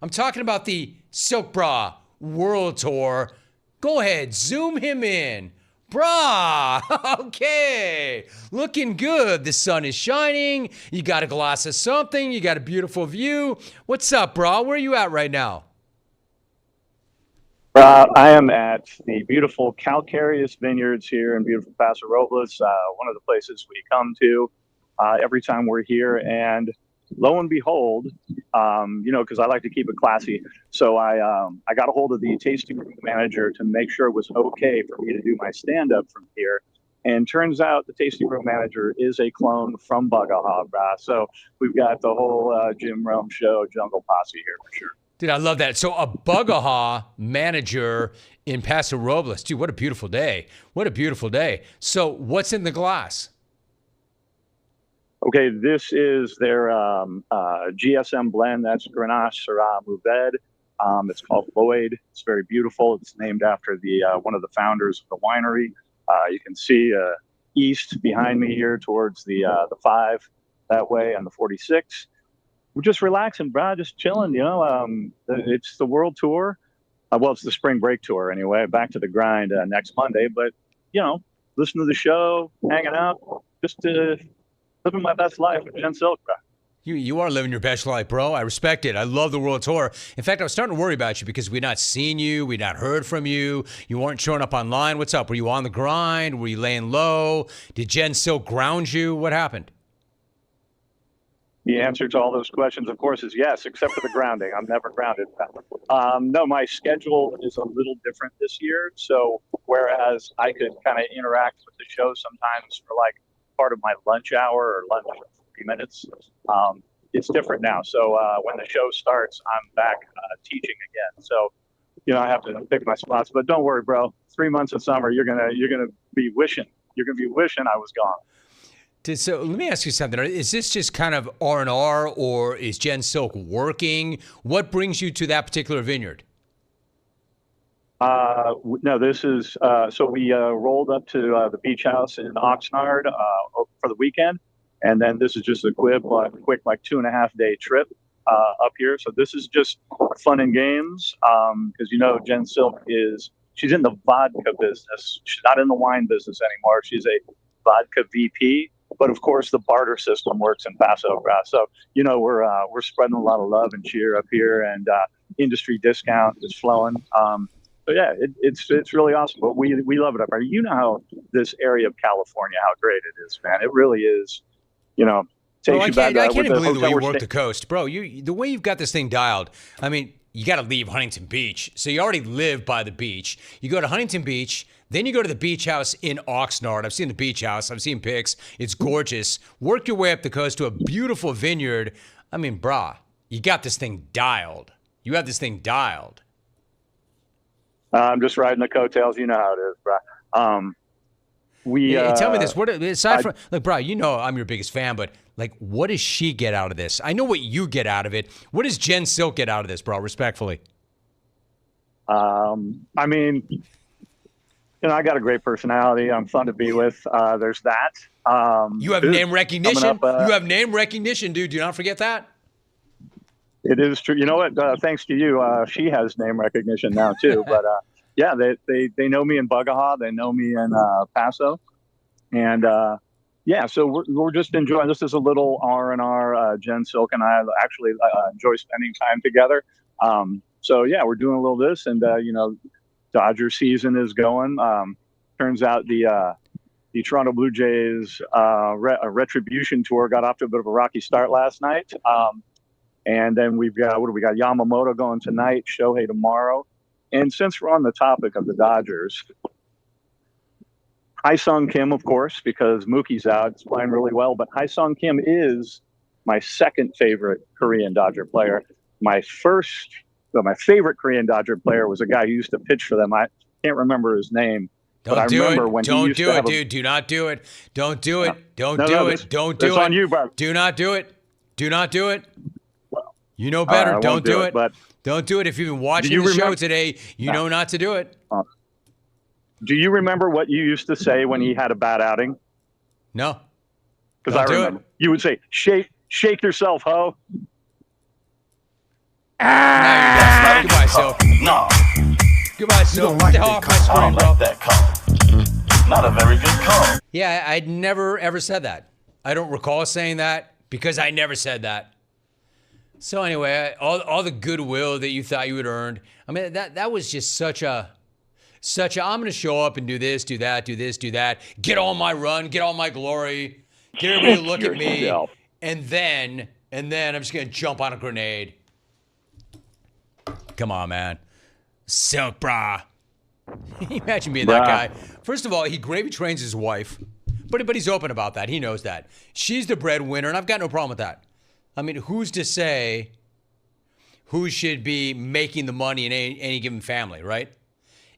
I'm talking about the Silk Bra World Tour. Go ahead, zoom him in. Brah, okay, looking good. The sun is shining. You got a glass of something. You got a beautiful view. What's up, brah? Where are you at right now? I am at the beautiful calcareous vineyards here in beautiful Paso Robles, one of the places we come to every time we're here. And lo and behold, because I like to keep it classy, so I got a hold of the tasting room manager to make sure it was okay for me to do my stand up from here. And turns out the tasting room manager is a clone from Bugahawk. So we've got the whole Jim Rome show, Jungle Posse here for sure. Dude, I love that. So a Bugaha manager in Paso Robles. Dude, what a beautiful day. What a beautiful day. So what's in the glass? Okay, this is their GSM blend. That's Grenache Syrah Mourvèdre. It's called Lloyd. It's very beautiful. It's named after the one of the founders of the winery. You can see east behind me here towards the 5 that way and the 46. We're just relaxing, bro, just chilling. It's the world tour. Well, it's the spring break tour anyway. Back to the grind next Monday. But, listen to the show, hanging out, just living my best life with Jen Silk, bro. You are living your best life, bro. I respect it. I love the world tour. In fact, I was starting to worry about you because we'd not seen you. We'd not heard from you. You weren't showing up online. What's up? Were you on the grind? Were you laying low? Did Jen Silk ground you? What happened? The answer to all those questions, of course, is yes, except for the grounding. I'm never grounded. No, my schedule is a little different this year. So whereas I could kind of interact with the show sometimes for like part of my lunch hour or lunch for 3 minutes, it's different now. So when the show starts, I'm back teaching again. So I have to pick my spots. But don't worry, bro. 3 months of summer, you're gonna be wishing. You're gonna be wishing I was gone. So let me ask you something. Is this just kind of R&R, or is Jen Silk working? What brings you to that particular vineyard? No, this is so we rolled up to the beach house in Oxnard for the weekend, and then this is just a quick like 2.5 day trip up here. So this is just fun and games because Jen Silk she's in the vodka business. She's not in the wine business anymore. She's a vodka VP. But of course, the barter system works in Paso. So we're spreading a lot of love and cheer up here, and industry discount is flowing. So yeah, it's really awesome. But we love it up here. You know how this area of California, how great it is, man. It really is. Bro, Takes you back. I can't even believe the way you hotel work the coast, bro. The way you've got this thing dialed. I mean, you got to leave Huntington Beach, so you already live by the beach. You go to Huntington Beach, then you go to the beach house in Oxnard. I've seen the beach house. I've seen pics. It's gorgeous. Work your way up the coast to a beautiful vineyard. I mean, brah, you got this thing dialed. You have this thing dialed. I'm just riding the coattails. You know how it is, bro. Tell me this. What aside from look, bro? I'm your biggest fan, but like, what does she get out of this? I know what you get out of it. What does Jen Silk get out of this, bro? Respectfully. I mean, I got a great personality. I'm fun to be with. There's that. You have name recognition. You have name recognition, dude. Do not forget that. It is true. You know what? Thanks to you, she has name recognition now too. But yeah, they know me in Bugaha. They know me in Paso, and yeah. So we're just enjoying. This is a little R&R. Jen Silk and I actually enjoy spending time together. So yeah, we're doing a little this, and Dodger season is going. Turns out the Toronto Blue Jays retribution tour got off to a bit of a rocky start last night. And then we've got, what do we got? Yamamoto going tonight, Shohei tomorrow. And since we're on the topic of the Dodgers, Hae-Sung Kim, of course, because Mookie's out, it's playing really well. But Hae-Sung Kim is my second favorite Korean Dodger player. My favorite Korean Dodger player was a guy who used to pitch for them. I can't remember his name. Don't do it. Don't do it, dude. Do not do it. Don't do it. Don't do it. Don't do it. It's on you, bro. Do not do it. Do not do it. You know better. Right, don't do it. But don't do it. If you've been watching the show today, you know not to do it. Do you remember what you used to say when he had a bad outing? No. Because I remember. You would say, shake yourself, ho. Now you're done. Goodbye, Silk. No, Goodbye, Silk. Get the hell off my I screen, don't bro. like that call. Not a very good call. Yeah, I'd never, ever said that. I don't recall saying that because I never said that. So anyway, all the goodwill that you thought you had earned, I mean, that was just such a, I'm going to show up and do this, do that, do this, do that, get all my run, get all my glory, get everybody to look at me, and then I'm just going to jump on a grenade. Come on, man. Silk, brah. Imagine being that guy. First of all, he gravy trains his wife, but he's open about that. He knows that. She's the breadwinner, and I've got no problem with that. I mean, who's to say who should be making the money in any given family, right?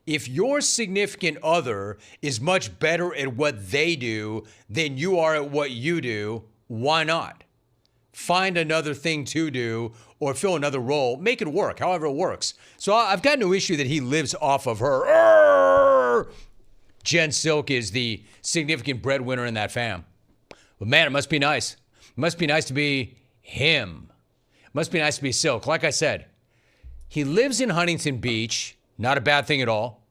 If your significant other is much better at what they do than you are at what you do, why not? Find another thing to do or fill another role. Make it work, however it works. So I've got no issue that he lives off of her. Arr! Jen Silk is the significant breadwinner in that fam. But man, it must be nice. It must be nice to be him. It must be nice to be Silk. Like I said, he lives in Huntington Beach. Not a bad thing at all.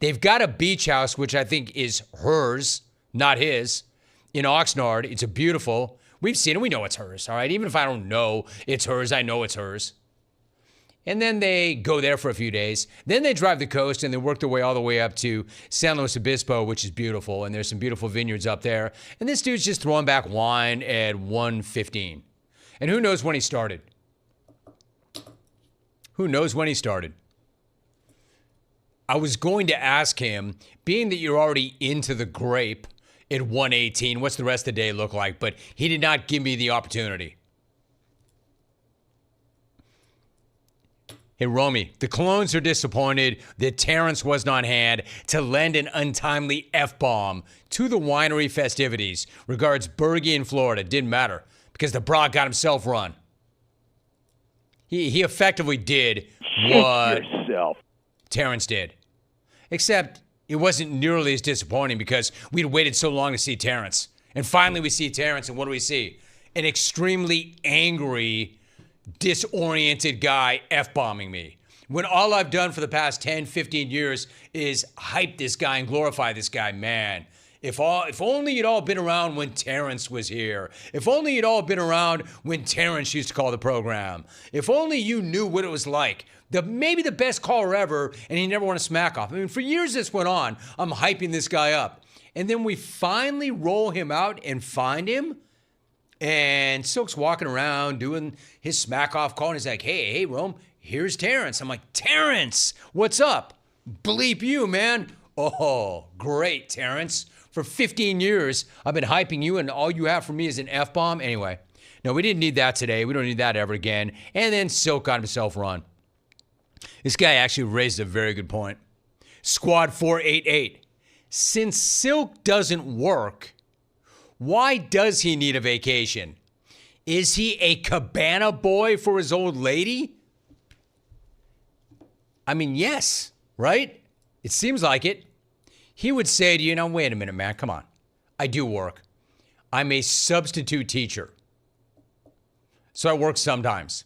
They've got a beach house, which I think is hers, not his, in Oxnard. It's a beautiful. We've seen it. We know it's hers, all right? Even if I don't know it's hers, I know it's hers. And then they go there for a few days. Then they drive the coast and they work their way all the way up to San Luis Obispo, which is beautiful. And there's some beautiful vineyards up there. And this dude's just throwing back wine at 1:15. And who knows when he started? Who knows when he started? I was going to ask him, being that you're already into the grape at 1:18, what's the rest of the day look like? But he did not give me the opportunity. Hey, Romy, the Clones are disappointed that Terence wasn't on hand to lend an untimely F-bomb to the winery festivities. Regards, Bergie in Florida. Didn't matter because the bra got himself run. He effectively did what Terence did. Except it wasn't nearly as disappointing because we'd waited so long to see Terence. And finally we see Terence, and what do we see? An extremely angry, disoriented guy F-bombing me. When all I've done for the past 10, 15 years is hype this guy and glorify this guy, man. If only you'd all been around when Terence was here. If only you'd all been around when Terence used to call the program. If only you knew what it was like. Maybe the best caller ever, and he never won a Smackoff. I mean, for years this went on. I'm hyping this guy up. And then we finally roll him out and find him. And Silk's walking around doing his Smackoff call. And he's like, hey, Rome, here's Terence. I'm like, Terence, what's up? Bleep you, man. Oh, great, Terence. For 15 years, I've been hyping you, and all you have for me is an F-bomb. Anyway, no, we didn't need that today. We don't need that ever again. And then Silk got himself run. This guy actually raised a very good point. Squad 488. Since Silk doesn't work, why does he need a vacation? Is he a cabana boy for his old lady? I mean, yes, right? It seems like it. He would say to you, now, wait a minute, man, come on. I do work. I'm a substitute teacher. So I work sometimes.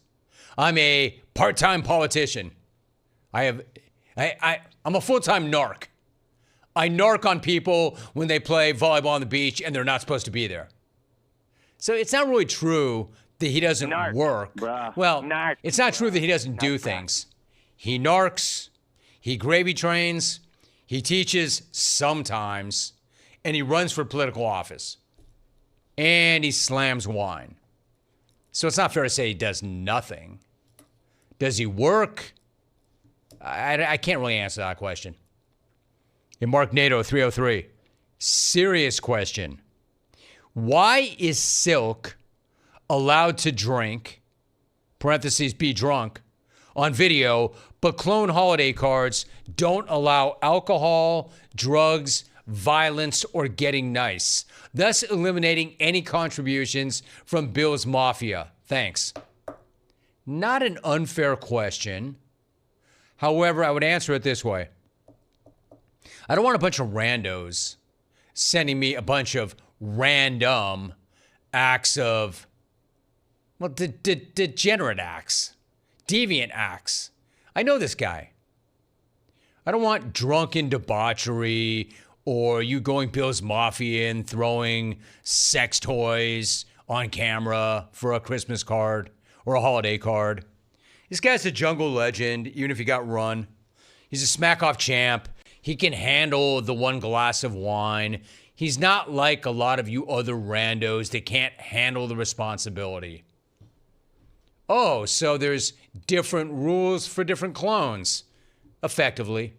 I'm a part-time politician. I'm a full-time narc. I narc on people when they play volleyball on the beach and they're not supposed to be there. So it's not really true that he doesn't work. Well, it's not true that he doesn't do things. He narcs, he gravy trains, he teaches sometimes, and he runs for political office. And he slams wine. So it's not fair to say he does nothing. Does he work? I can't really answer that question. And Mark Nato, 303. Serious question. Why is Silk allowed to drink, parentheses, be drunk, on video, but clone holiday cards don't allow alcohol, drugs, violence, or getting nice, thus eliminating any contributions from Bill's Mafia? Thanks. Not an unfair question. However, I would answer it this way. I don't want a bunch of randos sending me a bunch of random acts of, well, degenerate acts. deviant acts. I know this guy. I don't want drunken debauchery or you going Bill's Mafia and throwing sex toys on camera for a Christmas card or a holiday card. This guy's a jungle legend, even if he got run. He's a Smackoff champ. He can handle the one glass of wine. He's not like a lot of you other randos that can't handle the responsibility. Oh, so there's different rules for different clones. Effectively.